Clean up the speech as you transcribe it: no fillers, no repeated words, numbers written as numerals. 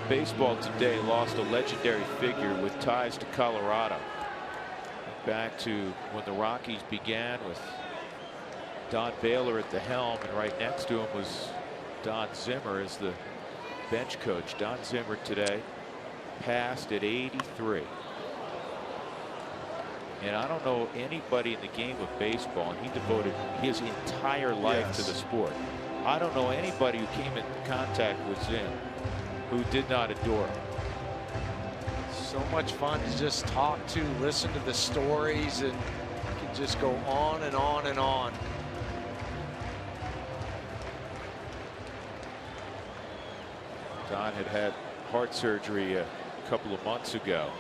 Baseball today lost a legendary figure with ties to Colorado. Back to when the Rockies began with Don Baylor at the helm, and right next to him was Don Zimmer as the bench coach. Don Zimmer today passed at 83. And I don't know anybody in the game of baseball, and he devoted his entire life to the sport. I don't know anybody who came into contact with Zim who did not adore him. So much fun to just talk to, listen to the stories, and you can just go on and on and on. Don had heart surgery a couple of months ago.